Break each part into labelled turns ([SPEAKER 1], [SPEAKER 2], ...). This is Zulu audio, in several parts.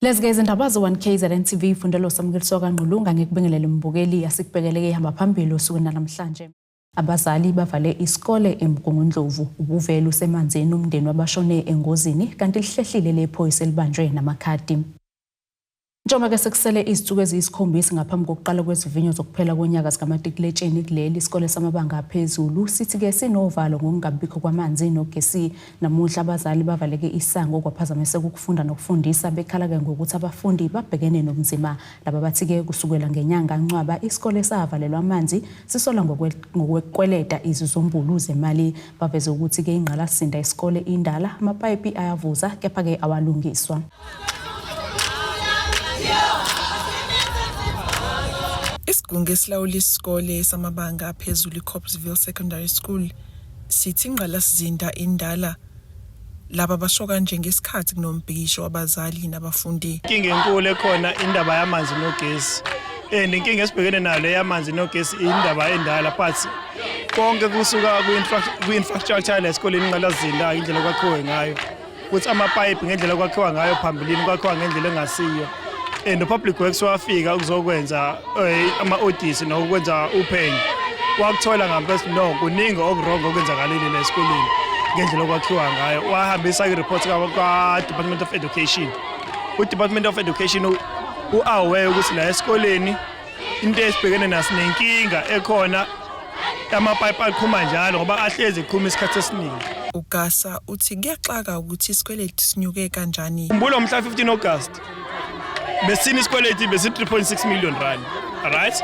[SPEAKER 1] Lezike izindaba ze1KZNTV ifundelo samukeliso kaNgqulunga ngikubingelele mbukeli asikubhekeleke ihamba phambili osukwini namhlanje. Abazali bavale isikole eMgungundlovu, Ubuvele Ubusemanzini Umndeni Wabashone engozini kanti lihlehlile lephoyisa elibanjwe namakhadi. Njengoba sekusele izithuko eziyisikhombisa ngaphambi kokuqala kwezivinyo zokuphela konyaka zikamatikuletsheni kuleli isikole samabanga aphezulu sithi ke sinovalo ngokungabikho kwamanzi nogesi. Namuhla abazali bavaleke isango kwaphazamiseka ukufunda nokufundisa bekhala ke ngokuthi abafundi babhekene nobunzima. Laba bathi ke kusukela ngenyanga kaNcwaba isikole savalelwa amanzi sisola ngokwekweleta izizombulu zemali. Baveze ukuthi ke ingqalasinda isikole indala amapayipi ayavuza kepha ke awalungiswa.
[SPEAKER 2] Isigungu esilawula isikole samabanga aphezulu iCorpsville Secondary School sithi ingqalasizinda indala laba basho kanje ngesikhathi kunombhikisho wabazali nabafundi.
[SPEAKER 3] Inkinga enkulu ekhona indaba yamanzi nogesi. Inkinga esibhekene nayo yamanzi nogesi indaba endala phansi. Konke kusuka ku-infrastructure lesikoleni ingqalasizinda indlela kwakhiwe ngayo. Kuthi amapipe ngendlela kwakhiwa ngayo phambilini kwakhiwa ngendlela engasiyo. The public works wafika ukuzokwenza ama-audits nokwenza uphenyo. Wakuthola ngampesi no kuningi okurongo okwenzakalile la esikoleni ngendlela okwakhiwa ngayo. Wahambisa i-report kwa-Department of Education. U-Department of Education u-aware ukuthi la esikoleni into esibhekene naso nenkinga ekhona amapipe aqhuma njalo ngoba ahlezi eqhuma isikhathi esiningi.
[SPEAKER 2] Ugasa uthi kuyaxaka ukuthi isikweletu sinyuke kanjani.
[SPEAKER 3] Umbulo mhla 15 August. Besini isikweletu besi 3.6 million rand. Right?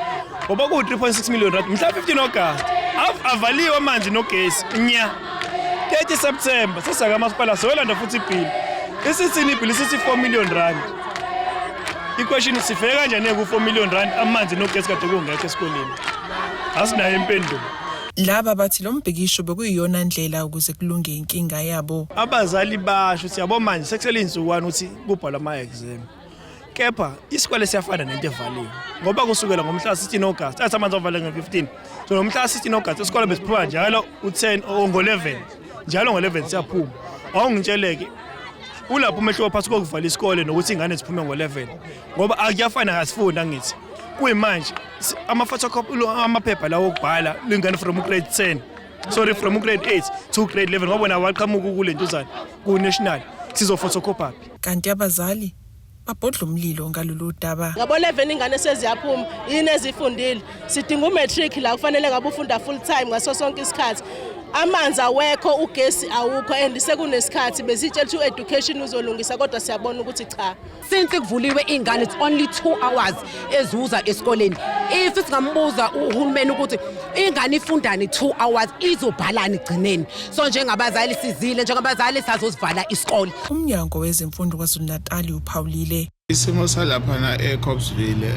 [SPEAKER 3] Ngoba ku 3.6 million rand mhla 15 August. Avaliwe amanzi nogesi nya. 30 September sesaka masipala soyolanda futhi ibill. Isithini ibill isithi 4 million rand. I-question sifeke kanjani ku 4 million rand amanzi nogesi kade kungekho esikoleni. Asinayo impendulo.
[SPEAKER 2] Laba bathi lo mbhikisho bekuyiyona ndlela ukuze kulunge inkinga yabo.
[SPEAKER 3] Abazali basho siyabo manje sekusele insukwani uthi kubhala ama-exam. Kepha isikole siyafana nento evaliwe. Ngoba kusukela ngomhla 16 August athi amanzi avale nge-15. So ngomhla 16 August isikole besiphuma njalo u10 ngo11. Njalo ngo11 siyaphuma. Awungitsheleke ulapho umehluko phakathi kokuvala isikole nokuthi ingane ziphume ngo11. Ngoba akuyafana ngasifunda ngithi. Kuyimanje ama-photocopy amaphepha lawo okubhala lingane from grade 10 from grade 8 to grade 11 ngoba bona waqhamuka kulentuzana ku-national sizofotocopy.
[SPEAKER 2] Kanti abazali babhodla umlilo ngalolu daba.
[SPEAKER 4] Ngabo 11 ingane seziyaphuma yini ezifundile sidinga umatric la kufanele ngabe ufunda full time ngaso sonke isikhathi. Amanzi awekho ugesi awukho and sekunesikhathi bezitshela ukuthi education uzolungisa kodwa siyabona ukuthi cha.
[SPEAKER 5] Since kuvuliwe ingane it's only 2 hours ezuza esikoleni. If singambuza uhulumeni ukuthi ingane ifundani 2 hours izobhalani igcineni. So njengabazali sizile njengabazali sazosivala isikole.
[SPEAKER 2] Umnyango wezemfundo kwaZulu-Natal uphawulile
[SPEAKER 6] isimo salapha eCorpsville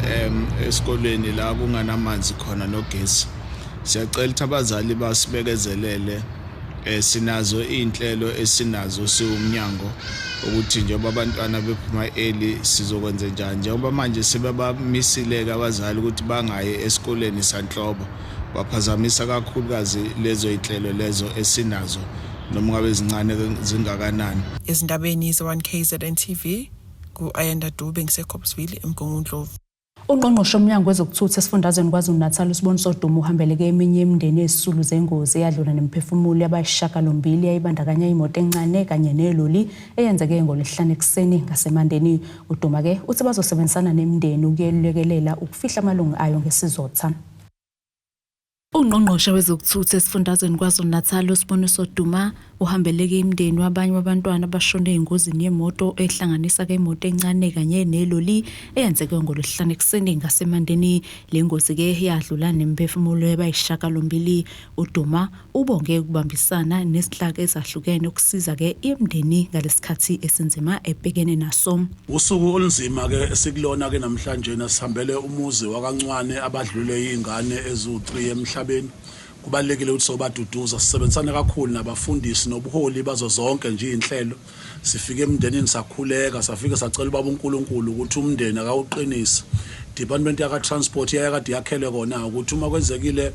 [SPEAKER 6] esikoleni la kunganamanzi khona nogesi. Siyacela ukuthi abazali basibekezelele sinazo inhlelo esinazo siwumnyango ukuthi njengoba abantwana bephuma early sizokwenza njani njengoba manje sebabamisileke abazali ukuthi bangaye esikoleni sanhlobo baphazamisa kakhulukazi lezo inhlelo lezo esinazo noma ngabe zincane zingakanani.
[SPEAKER 2] Ezindabeni ze1KZNTV ku-Ayanda Dube ngiseCorpsville eMgungundlovu.
[SPEAKER 1] Ungqongqoshe umnyango wezokuthutha esifundazweni kwaZulu-Natal uSiboniso Duma uhambeleke eminye imindeni ezisulu zengozi eyadlula nemphefumulo yabayishakalombili eyayibandakanya imoto encane kanye neloli eyenzeke ngolesihlanu ekuseni ngasemandeni. uDuma ke uthi bazosebenzisana nemindeni ukuyelekelela ukufihla amalungu ayo ngesizotha. Ungqongqoshe wezokuthutha esifundazweni kwaZulu-Natal uSiboniso Duma uhambeleke imindeni wabanye abantwana abashone engozini yemoto ehlanganisa ke imoto encane kanye neloli eyenzeke ngolesihlanu ekuseni ngasemandeni. Le ngozi ke yadlula nemphefumulo yabayishakalombili. uDuma ubonge ukubambisana nezinhlaka ezahlukene ukusiza ke imindeni ngalesikhathi esinzima ebhekene naso.
[SPEAKER 7] Usuku olunzima ke esikulona ke namhlanje nasihambele umuzi wakaNcwane abadlule ingane ezu3 emhlabeni. Kubalekile ukuthi sobaduduza sisebenzisana kakhulu nabafundisi nobuholi bazo zonke nje inhlelo. Sifike emndenini sakhuleka safika sacela ubaba uNkulunkulu ukuthi umndeni akawuqinise. Department yaka transport yakade yakhele kona ukuthi uma kwenzekile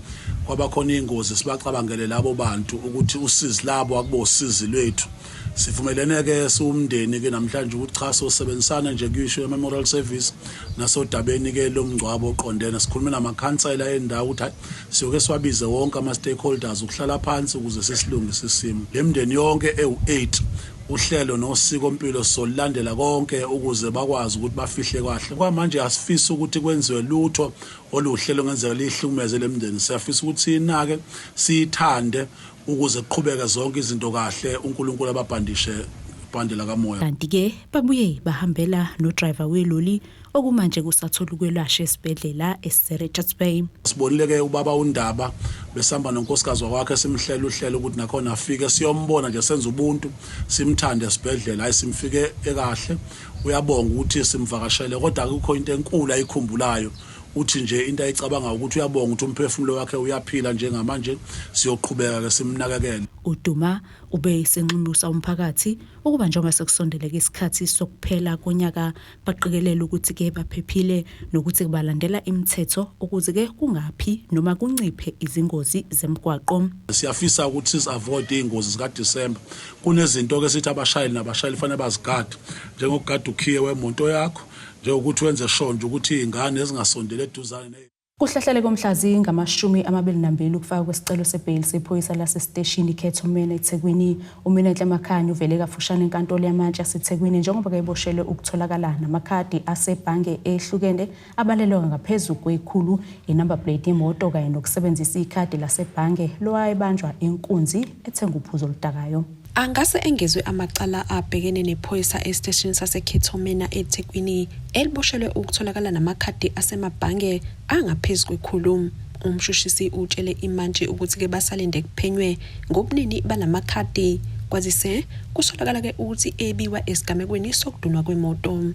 [SPEAKER 7] kwabakhona ingozi sibacabangele labo bantu ukuthi usizi labo akubo usizi lwethu. Sivumelene ke siwumndeni ke namhlanje ukuthi cha sosebenzisana nje kuyisho memorial service nasodabeni ke lomngcwabo oqondene sikhuluma namakhansela endawo ukuthi siyoke siwabize wonke ama stakeholders ukuhlala phansi ukuze sesilungise isimo. Lemndeni yonke ewu8 uhlelo nosiko impilo solandela konke ukuze bakwazi ukuthi bafihle kahle. Kwamanje asifisi ukuthi kwenziwe lutho oluhlelo ngenzeka lihlumeze lemndeni. Siyafisa ukuthi sinake sithande ukuze kuqhubeke zonke izinto kahle uNkulunkulu ababhandishe ibhandela kamoya.
[SPEAKER 1] Kanti ke babuye bahambela no driver weloli okumanje kusathola ukwelashwa esibhedlela eSerechards Bay.
[SPEAKER 7] Sibonile ke ubaba uNdaba besihamba nonkosikazi wakhe simhlela uhlelo ukuthi nakhona afike siyombona nje senza ubuntu simthande esibhedlela ayisimfike ekahle uyabonga ukuthi simvakashele kodwa akukho into enkulu ayikhumbulayo uthi nje into ayicabanga ukuthi uyabonga ukuthi umphefumulo wakhe uyaphila njengamanje siyoqhubeka ke simnakekele.
[SPEAKER 1] uDuma ube senxumusa umphakathi ukuba njengoba sekusondeleke isikhathi sokuphela konyaka baqikelele ukuthi ke baphephile nokuthi kubalandela imithetho ukuze ke kungaphi noma kunciphe izingozi zemgwaqo.
[SPEAKER 7] Siyafisa ukuthi avoid ingozi zika December. Kunezinto ke sithi abashayeli nabashayeli fanele bazigade njengokugada ukhiye wemonto yakho njengokuthi wenze sure nje ukuthi izingane ezingasondele eduzane.
[SPEAKER 1] Kuhlahlele komhlazi ngama-22 ukufaka kwesicelo sebail sephoyisa lasesiteshini KWEYASEMANDENI eThekwini. Uminenhle Makhanya uvele kafushane enkantolo yamantshi yaseThekwini njengoba kayiboshelwe ukutholakala namakhadi asebhange ehlukene abalelwe ngaphezulu kwe100 inumber plate yemoto kanye nokusebenzisa ikhadi lasebhange lowayebanjwa inkunzi ethenga uphuzo oludakayo.
[SPEAKER 8] Angase engezwe amacala abhekene nephoyisa esiteshini saseKWEYASEMANDENI eThekwini eliboshelwe ukutholakala namakhadi asemabhange angaphezulu kwe100. Umshushisi utshele imantshi ukuthi ke basalinde kuphenywe ngobunini balamakhadi kwazise kusolakala ke ukuthi ebiwa esigamekweni sokudunwa kwemoto.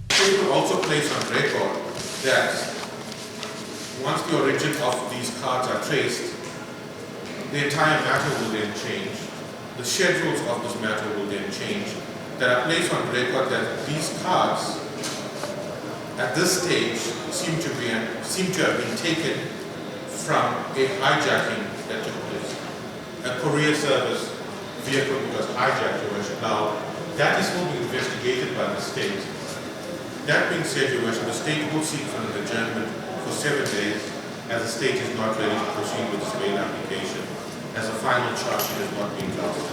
[SPEAKER 9] Also place on record that once the origin of these cards are traced, the entire matter will then change. The schedules of this matter will then change. That are placed on record that these cards, at this stage, seem to have been taken from a hijacking that took place. A courier service vehicle was hijacked. Now, that is still being investigated by the state. That being said, the state will seek for an adjournment for 7 days, as the state is not ready to proceed with its bail application. As a final charge, it is not being drafted.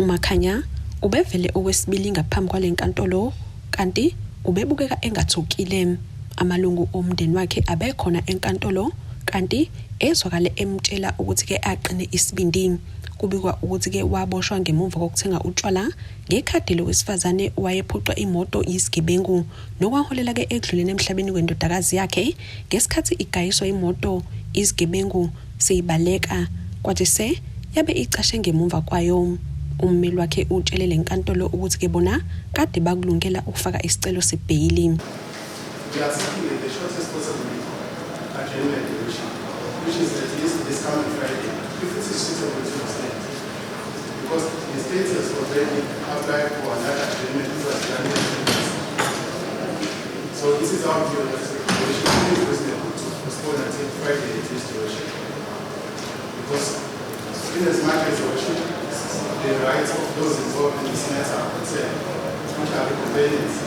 [SPEAKER 8] Makhanya ubevele owesibili ngaphambi kwalenkantolo kanti ubebukeka engathukile. Amalungu omndeni wakhe abekhona enkantolo kanti ezwakale emtshela ukuthi ke aqine isibindi. Kubikwa ukuthi ke waboshwa ngemuva kokuthenga utshwala ngekhadi lowesifazane wayephucwa imoto yisigebengu nokwaholela ke edlulene emhlabeni kwendodakazi yakhe ngesikhathi igayiswa imoto isigebengu seyibaleka kwathe yabe icashe ngemuva kwayo. Ummeli wakhe utshele lenkantolo ukuthi ke bona kade bakulungela ukufaka isicelo sebail.
[SPEAKER 10] Which is at least this coming Friday, if it is suitable to the state. Because the state has already applied for another agreement which was done in So this is our view that we should be reasonable to postpone until Friday at least duration. Because in as much as the rights of those involved in this matter are concerned, which are the complainants,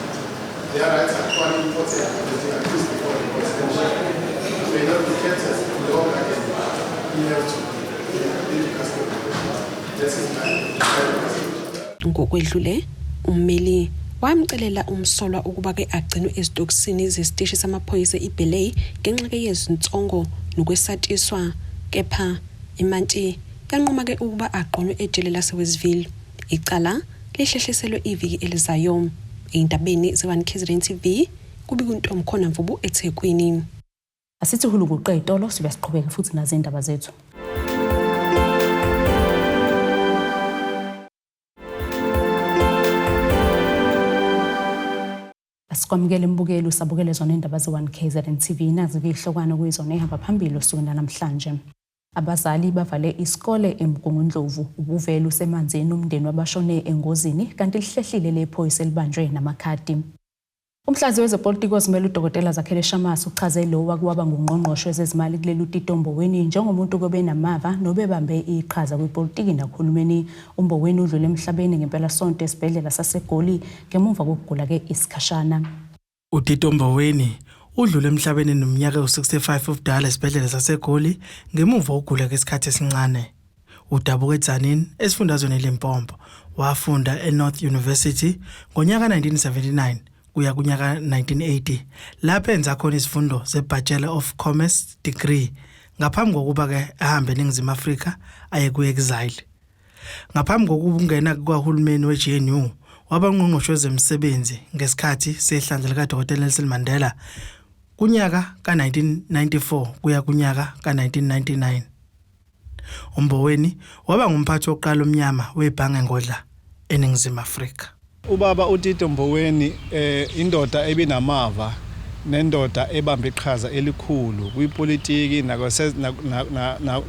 [SPEAKER 10] their rights are quite important because they are used before the constitution. May not be kept as long again. You have to be in custody. This is my
[SPEAKER 8] ngokwedlule ummeli wamcelela umsolwa ukuba ke agcinwe ezitokisini zesiteshi samaphoyisa iBelay ngenxa ke yezintsongo nokwesatshiswa kepha imantshi yanqoma ke ukuba aqonwe ejele laseWestville. Icala lihlehliselwe iviki elizayo. Indabeni ze1KZNTV kubika uNtomkhona Mvubu eThekwini.
[SPEAKER 1] Asithi hulu kuqedolo sibesiqhubeka futhi nazo indaba zethu. Asikwamukele imbukelo sabukele zona indaba ze1KZNTV nazi kuyihlokwana kuyizona ehamba phambili osukwini namhlanje. Abazali bavale isikole eMgungundlovu. Ubuvele usemanzini umndeni wabashone engozini kanti lihlehlile lephoyisa elibanjwe namakhadi. Umhlazi wezepolitiki ozimele uDokotela Zakhele Shamasi uchaze lo wakuwaba ngungqongqoshe wezezimali kuleli uTitomboweni njengomuntu kobe namava nobebambe iqhaza kwepolitiki nakhulumeni. Umboweni udlule emhlabeni ngempela sonto esibhedlela saseGoli ngemuva kokugula ke isikhashana.
[SPEAKER 11] uTitomboweni udlule emhlabeni nomnyaka u65 ubudala esibhedlela saseGoli ngemuva kokugula kwesikhathi esincane. Udabuka eTzaneen esifundazweni leMpondo wafunda eNorth University ngonyaka 1979 kuya kunyaka 1980 lapho enza khona isifundo seBachelor of Commerce degree ngaphambi kokuba ke ahambe eNingizimu Afrika aye ku-exile. Ngaphambi kokungena kwaHulumeni weGNU waba ngqongqoshe wezemisebenzi ngesikhathi sehlandla likaDokotela Nelson Mandela kunyaka ka1994 kuya kunyaka ka1999. Umboweni waba ngumphathi oqala omnyama webhange ngodla eNingizimu Afrika.
[SPEAKER 3] Ubaba uTitomboweni indoda ebinamava nendoda ebambe iqhaza elikhulu kwipolitiki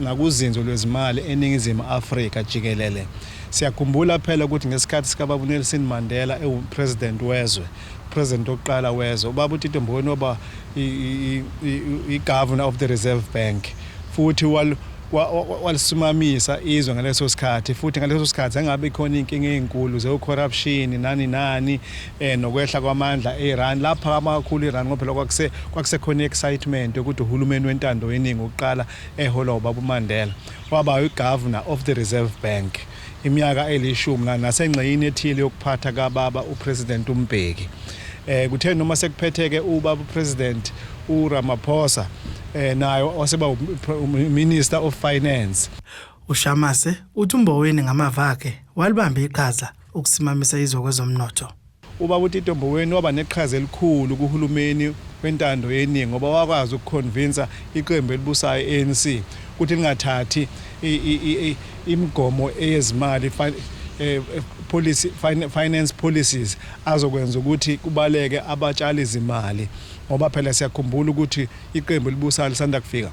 [SPEAKER 3] nakuzinzo lwezimali eNingizimu Afrika jikelele. Siyakhumbula phela ukuthi ngesikhathi sikaBaba Nelson Mandela president wezwe, president oqala wezwe, ubaba uTitomboweni waba i-governor of the Reserve Bank futhi walisumamisa izwe ngaleso sikhathi futhi ngaleso sikhathi angabe khona inkinga ezinkulu ze-corruption nani nokwehla kwamandla e-Iran lapha amakhulu e-Iran ngoba phela kwakusekhona excitement ukuthi uhulumeni wentando yeningi oqala ehola ubaba uMandela waba i-governor of the Reserve Bank iminyaka elishumi nasengxeyini ethile yokuphatha kababa upresident uMbeki. Kuthe noma sekuphetheke ubaba upresident uRamaphosa nayo waseba Minister of Finance.
[SPEAKER 11] Ushamase uthi Umboweni ngamava akhe walibambe iqhaza ukusimamisa izwe kwezomnotho.
[SPEAKER 3] Ubaba uTitomboweni waba neqhaza elikhulu kuhulumeni wentando yeningi ngoba wakwazi ukuconvince iqembu elibusayo ANC ukuthi lingathathi imigomo eyezimali finance policies azokwenza ukuthi kubaleke abatshali izimali ngoba phela siyakhumbula ukuthi iqembu elibusayo lisanda kufika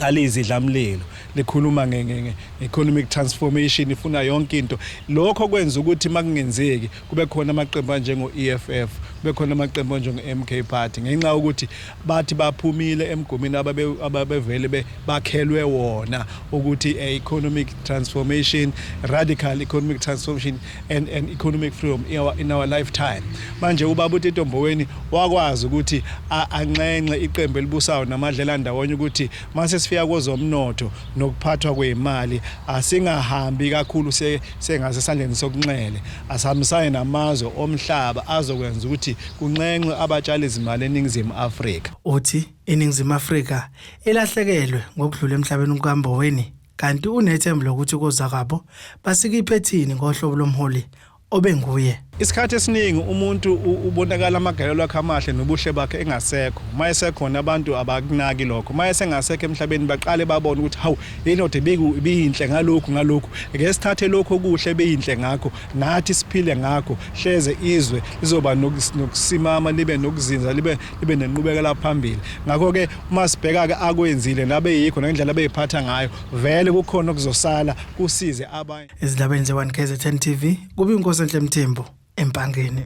[SPEAKER 3] alizidlamlilo likhuluma nge-economic transformation ifuna yonke into lokho kwenza ukuthi makungenzeki kube khona amaqembu njengo-EFF kube khona amaqembu njengo-MK Party ngenxa ukuthi bathi baphumile emgomini ababevele bakhelwe wona ukuthi economic transformation, radical economic transformation and economic freedom in our lifetime. Manje ubaba uTitomboweni wakwazi ukuthi anxenxe iqembu elibusayo namadlela ndawonye ukuthi mase sifika kwezomnotho nokuphathwa kwemali asingahambi kakhulu sengasesandleni sokunxele asihambisane namazwe omhlaba azokwenza ukuthi kunxenxwe abatshali izimali eNingizimu Afrika.
[SPEAKER 11] Uthi iNingizimu Afrika elahlekelwe ngokudlula emhlabeni kukaMboweni kanti unethemba lokuthi kuza kwabo basikiphethini ngohlobo lomholi obenguye.
[SPEAKER 3] Isikhathi esiningi umuntu ubonakala amagalelo akhe amahle nobuhle bakhe engasekho. Mayesekhona abantu abakunaki lokho. Mayesengasekho emhlabeni baqale babone ukuthi hawu indoda biyinhle ngalokho. Ngesithathe lokho kuhle beyinhle ngakho nathi siphile ngakho. Hleze izwe lizoba nokusimama libe nokuzinza libe nenqubekela phambili. Ngakho ke uma sibheka ke akwenzile nabe yikho ngendlela beyiphatha ngayo vele kukhona okuzosala kusize abanye.
[SPEAKER 11] Izindabeni ze1KZNTV kuba inkosi enhle Mthembu empangeni.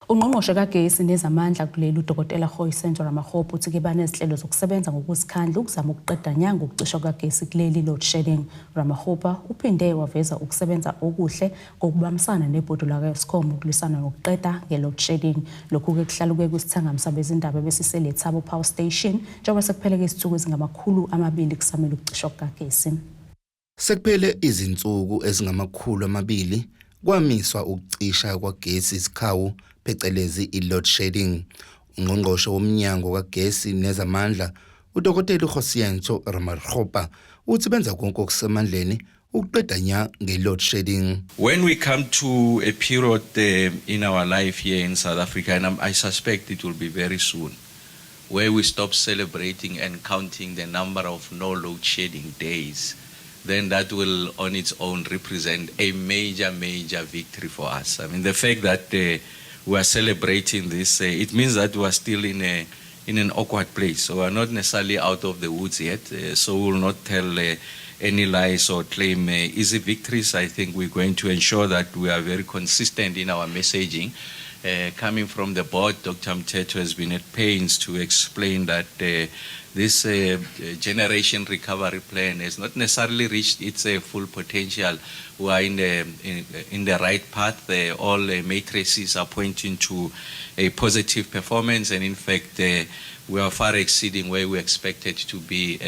[SPEAKER 1] Ungqongqoshe kagesi nezamandla kuleli uDokotela Khoisenzo Ramahop uthi ke banezinhlelo zokusebenza ngokusikhandla ukuzama ukuqeda nyanga ukucishwa kagesi kuleli load shedding. Ramahopa uphinde waveza ukusebenza okuhle kokubambisana nebhodi laka-Eskom ukulwisana nokuqeda nge-load shedding. Lokhu ke kuhlaluke kwisithangamisa bezindaba besisele Thabo Power Station njengoba sekupheleke izithuku ezingama200 kusamele ukucishwa kagesi.
[SPEAKER 12] Sekuphele izinsuku ezingama200 kwamiswa ukucisha kwagesi isikhawu phecelezi i-load shedding. Ungqongqoshe womnyango kagesi nezamandla uDokotela Khoisenzo Ramahop uthi benza konke okusemandleni ukuqeda nya nge-load shedding.
[SPEAKER 13] When we come to a period in our life here in South Africa, and I suspect it will be very soon, where we stop celebrating and counting the number of no load shedding days, then that will on its own represent a major victory for us. I mean, the fact that we are celebrating this, it means that we are still in an awkward place. So we are not necessarily out of the woods yet. So we will not tell any lies or claim easy victories. I think we're going to ensure that we are very consistent in our messaging Coming from the board, Dr. Mteto has been at pains to explain that this generation recovery plan has not necessarily reached its full potential. We are in the right path. All matrices are pointing to a positive performance, and in fact, we are far exceeding where we expected to be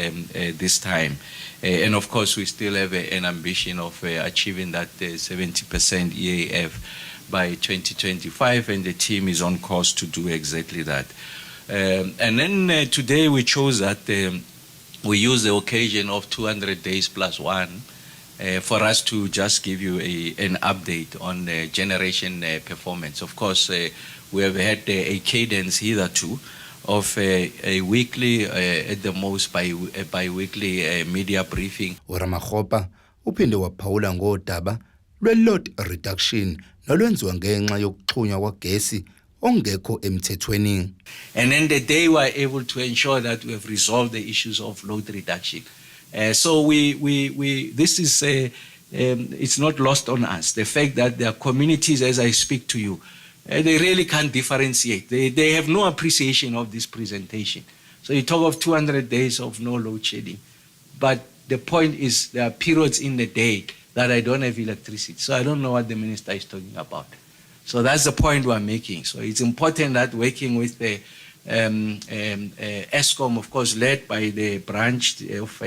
[SPEAKER 13] this time. And of course, we still have an ambition of achieving that 70% EAF by 2025, and the team is on course to do exactly that. And then today we chose that we use the occasion of 200 days plus one for us to just give you an update on generation performance. Of course, we have had a cadence hitherto of a weekly, at the most bi-weekly media briefing.
[SPEAKER 12] uRamakgopa uphinde waphawula ngodaba lwe-load reduction nolwenziwa ngenxa yokuxhunywa kwagesi ongekho emthethweni.
[SPEAKER 13] And then the day we are able to ensure that we have resolved the issues of load reduction. So this is it's not lost on us. The fact that there are communities, as I speak to you, they really can't differentiate. They have no appreciation of this presentation. So you talk of 200 days of no load shedding, but the point is there are periods in the day that I don't have electricity. So I don't know what the minister is talking about. So that's the point we're making. So it's important that working with the Eskom, of course, led by the branch of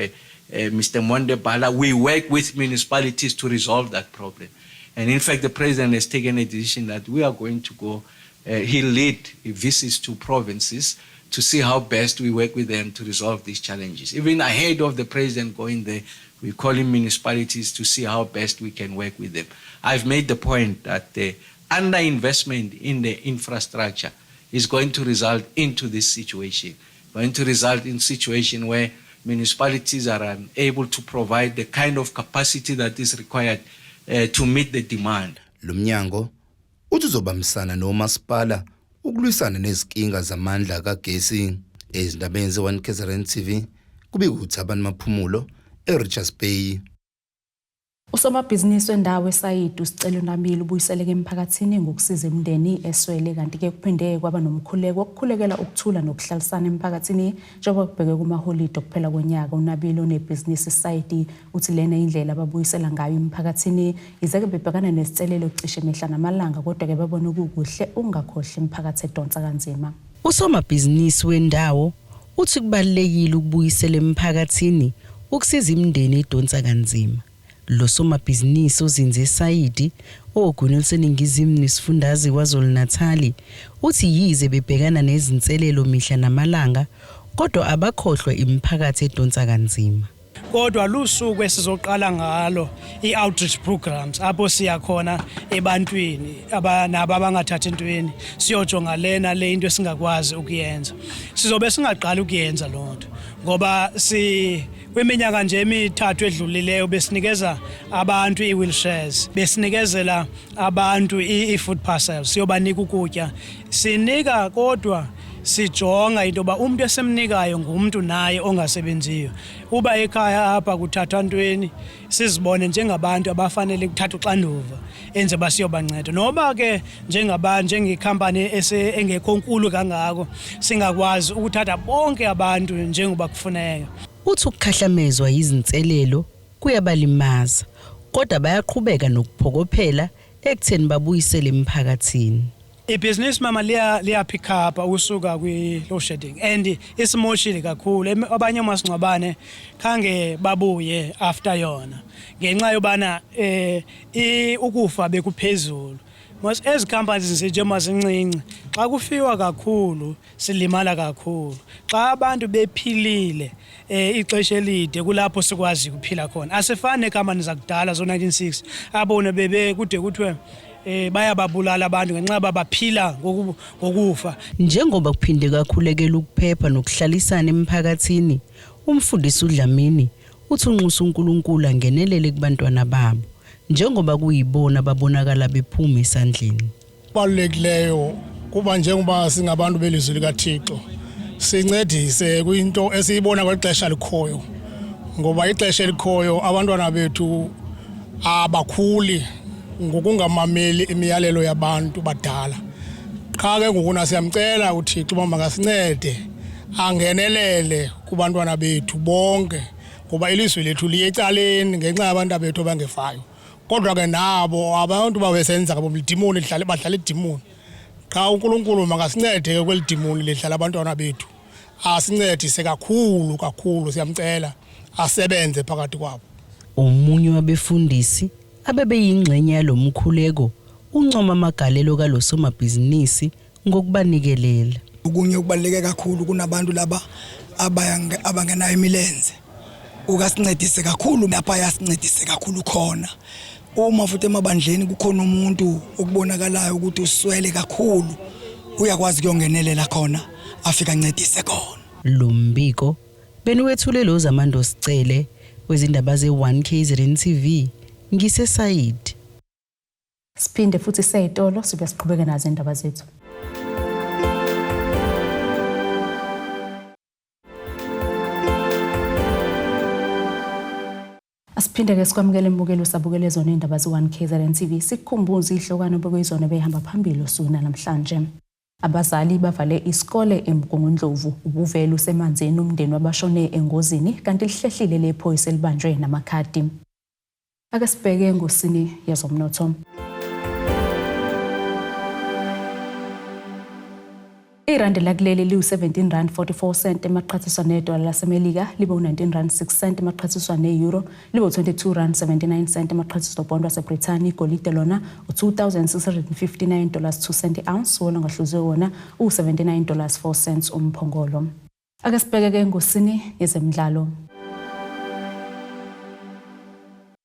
[SPEAKER 13] Mr. Monde Bala, we work with municipalities to resolve that problem. And in fact, the president has taken a decision that we are going to go, he'll lead visits to provinces to see how best we work with them to resolve these challenges. Even ahead of the president going there, we call in municipalities to see how best we can work with them. I've made the point that the underinvestment in the infrastructure is going to result into this situation, going to result in a situation where municipalities are unable to provide the kind of capacity that is required to meet the demand.
[SPEAKER 12] Lumnyango uthi uzobambisana nomasipala ukulwisana nezinkinga zamandla kagesi. Ezindabeni ze1KZNTV kubikuthi abantu maphumulo eRichards Bay.
[SPEAKER 1] Usomabhizinisi wendawo eSayidi usicelo Namile ubuyiseleke emphakathini ngokusiza Umndeni eswele, kanti ke kuphinde kwaba nomkhuleko wokukhulekela ukuthula nokuhlalisana emphakathini njengoba kubheke kumaholide okuphela konyaka. uNabile onebhizinisi eSayidi uthi lena indlela ababuyisela ngayo emphakathini izeke bebhekana nesicelo cishe mihla namalanga, kodwa ke babona ukukuhle ungakhohle emphakathi edonsa kanzima.
[SPEAKER 14] Usomabhizinisi wendawo uthi kubalekile ukubuyisela emphakathini ukusiza imindeni edonsa kanzima. Lo somabhizinisi ozinze eSayidi ogunyaniswe eNingizimu nesifundazwe KwaZulu-Natal uthi yize bebhekana nezinselelo mihla namalanga, kodwa abakhohlwa imiphakathi edonsa kanzima.
[SPEAKER 15] Kodwa lusuku esizoqala ngalo i-outreach programs apho siya khona ebantwini abanabo abangathatha intweni siyojonga lena le into esingakwazi ukuyenza. Sizobe singaqala ukuyenza lonto ngoba kwiminyaka nje emithathu edlulileyo besinikeza abantu i-wheelchairs, besinikezela abantu i-food parcels, siyobanika ukutya. Sinika kodwa sijonga into ba umuntu esemnikayo ngumuntu naye ongasebenziyo. Uba ekhaya apha kuthathwa ntweni sizibone njengabantu abafanele ukuthatha uxanduva enze basiyobanceda. Noba ke njengekhampani engekho nkulu kangako singakwazi ukuthatha bonke abantu njengoba kufuneka.
[SPEAKER 14] Uthi ukukhahlamezwa izinselelo kuyabalimaza, kodwa bayaqhubeka nokuphokophela ekutheni babuyisele emphakathini.
[SPEAKER 15] Ibhizinisi mama liya pick up usuka kwi-load shedding and isimoshile kakhulu. Abanye masingcwabane khange babuye after yona ngenxa yobana ukufa bekuphezulu. Ezi companies nje mazincinci xa kufiwa kakhulu silimala kakhulu. Xa abantu bephilile ixesha elide kulapho sikwazi ukuphila khona. Asifane necompanies zakudala zo1960 abone bebe kude kuthiwe bayababulala abantu ngenxa baphila ngokufa.
[SPEAKER 14] Njengoba kuphinde kakhulekela ukuphepha nokuhlalisana emphakathini, umfundisi uDlamini uthi unxusa uNkulunkulu angenelele kubantwana babo njengoba kuyibona babonakala bephuma esandleni.
[SPEAKER 16] Balulekileyo kuba njengoba singabantu belizwi likaThixo sincedise kwinto esiyibona kwexesha likhoyo, ngoba ixesha elikhoyo abantwana bethu abakhuli ngokungamameli imiyalelo yabantu badala. Qha ke ngokuna siyamcela uThixo uba makasincede angenelele kubantwana bethu bonke ngoba ilizwe lethu liye ecaleni ngenxa yabantu bethu abangefayo. Kodwa ke nabo abantu babesenza ngabomdimoni badlala idimoni. Qha uNkulunkulu makasincede kweli dimoni lidlala abantwana bethu. Asincedise kakhulu siyamcela asebenze phakathi kwabo.
[SPEAKER 14] Omunye wabefundisi abebeyingxenye yalomkhuleko uncoma amagalelo kalosomabhizinisi ngokubanikelela.
[SPEAKER 17] Ukunye ukubaleke kakhulu kunabantu laba abangenayo imilenze. Ukasincedise kakhulu lapha yasincedise kakhulu khona. Uma futhi emabandleni kukhona umuntu okubonakalayo ukuthi uswele kakhulu uyakwazi ukuyongenelela khona afika ancedise khona.
[SPEAKER 14] Lo mbiko beniwethulelo zamando sicele wezindaba ze1KZNTV ngisesayidi.
[SPEAKER 1] Siphinde futhi seyitolo sibe siqhubeke nazo indaba zethu. Asiphinde ke sikwamukele imbukelo sabukele zona indaba ze1KZNTV sikukhumbuza ihlokano bekuyizona behamba phambili usukuna namhlanje. Abazali bavale isikole eMgungundlovu, Ubuvele Ubusemanzini Umndeni Wabashone engozini kanti lihlehlile lephoyisa elibanjwe namakhadi. Ake sibheke engosini yezomnotho. Irandi lakuleli liwu17.44 emaqhathiswa nedola laseMelika, libe u19.06 emaqhathiswa neeuro, libe u22.79 emaqhathiswa nebhondi laseBrithani, igolide lona u$2,659.2 ounce, wona ngahluziwe wona u$79.04 umphongolo. Ake sibheke ke engosini yezemidlalo.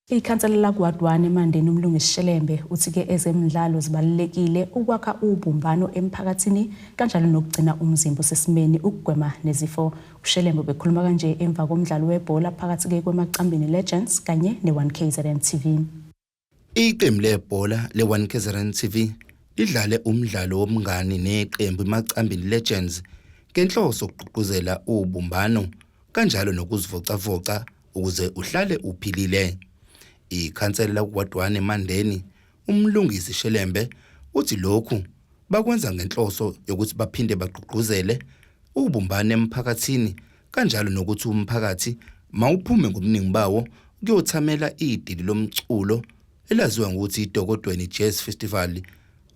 [SPEAKER 1] Ikhansela laKwaDwane eMandeni uMlungisi Shelembe uthi ke ezemidlalo zibalekile ukwakha ubumbano emphakathini kanjalo nokugcina umzimba osesimeni ukugwema nezifo. uShelembe bekhuluma kanje emva komdlalo webhola phakathi ke kweMacambini Legends kanye ne1KZNTV.
[SPEAKER 12] Iqembu lebhola le1KZNTV lidlale umdlalo womngani neqembu iMacambini Legends ngenhloso ukugqugquzela ubumbano kanjalo nokuzivocavoca ukuze uhlale uphilile. Ikhansela laKwaDwane eMandeni uMlungisi Shelembe uthi lokhu bakwenza ngenhloso yokuthi baphinde bagqugquzele ubumbano emphakathini kanjalo nokuthi umphakathi mawuphume ngobuningi bawo ukuyothamela idili lomculo elaziwa ngokuthi iDokodweni Jazz Festival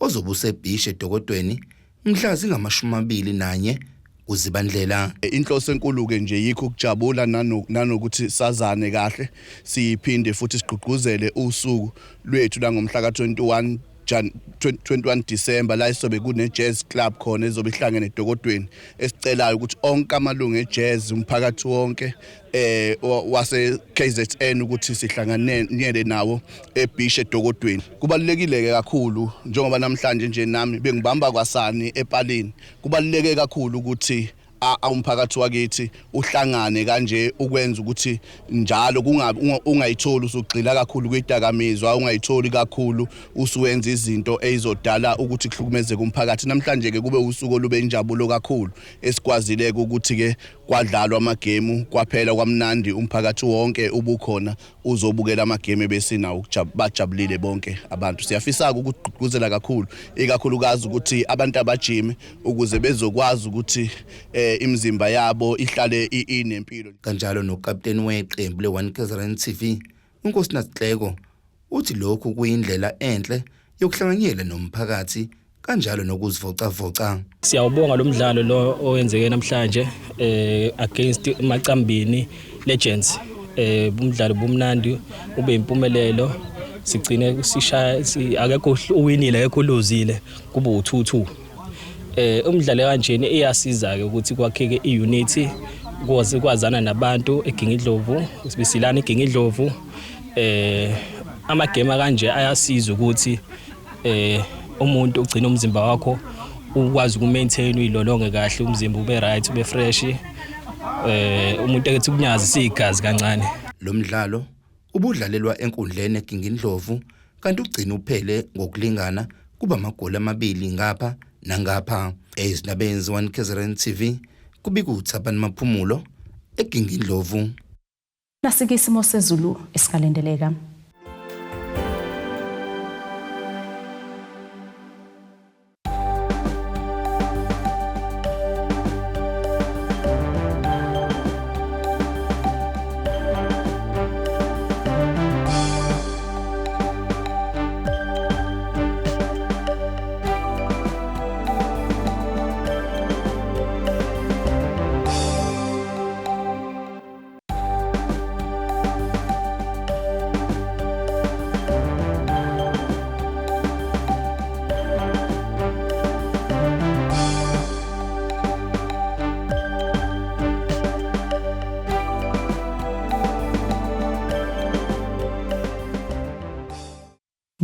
[SPEAKER 12] ozobe usebhishe eDokodweni mhla zingama-21 uZibandlela.
[SPEAKER 7] Inhloso enkulu ke nje yikho ukujabula nanokuthi sazane kahle siphinde futhi sigqugquzele usuku lwethu la ngomhla ka21 December la isobe kune jazz club khona ezobe ihlangene eDokodweni esicelayo ukuthi onke amalungu ejazz umphakathi wonke wase KZN ukuthi sihlanganele nawo ebhishe eDokodweni. Kubalulekile ke kakhulu njengoba namhlanje nje nami bengibamba kwasani epalini. Kubaluleke kakhulu ukuthi umphakathi wakithi uhlangane kanje ukwenza ukuthi njalo kungabi ungayitholi usugxila kakhulu kwidakamizwa, ungayitholi kakhulu usuwenza izinto ezizodala ukuthi kuhlukumezeke umphakathi. Namhlanje ke kube usuku lube injabulo kakhulu esikwazileke ukuthi ke kwadlalwa amagame kwaphela kwamnandi umphakathi wonke ubukhona uzobukela amagame besinawo bajabulile bonke abantu. Siyafisa ukugqugquzela kakhulu ikakhulukazi ukuthi abantu abajime ukuze bezokwazi ukuthi imizimba yabo ihlale inempilo.
[SPEAKER 12] Kanjalo nokapteni weqembu le1KZNTV uNkosinathi Xeko uthi lokhu kuyindlela enhle yokuhlanganyela nomphakathi kanjalo nokuzivocavoca.
[SPEAKER 18] Siyawubonga lo mdlalo lo owenzeke namhlanje against Macambini Legends. Umdlalo bumnandi ube impumelelo sigcine sishaya akekho uwinile akekho lozile kube u2-2. Umdlalo kanjeni iyasiza ke ukuthi kwakheke iunity kwaze kwazana nabantu eGingidlovu sibisilana eGingidlovu. Amagame kanje ayasiza ukuthi umuntu ugcina umzimba wakho ukwazi ukumaintain uyilolonge kahle umzimba ube right ube fresh. Umuntu ekethi kunyazi sigazi kancane.
[SPEAKER 12] Lo mdlalo ubudlalelwa enkundleni eGingidlovu kanti ugcina uphele ngokulingana kuba amagoli amabili ngapha nangapha. Ezindabeni ze1KZNTV kubika uThabani Maphumulo eGingidlovu.
[SPEAKER 1] Nasike isimo sezulu esikalendeleka.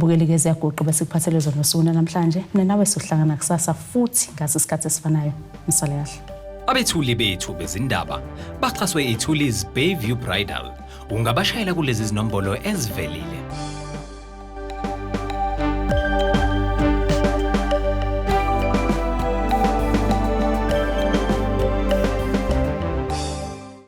[SPEAKER 1] Bukeleke ziyagoqa bese kuphathele zona usuna namhlanje. Mina nawe sihlangana kusasa futhi ngase isikhathi esifanayo. Nisale kahle.
[SPEAKER 19] Abethuli bethu bezindaba baxhaswe iThulis Bayview Bridal. Ungabashayela kulezi zinombolo ezivelile.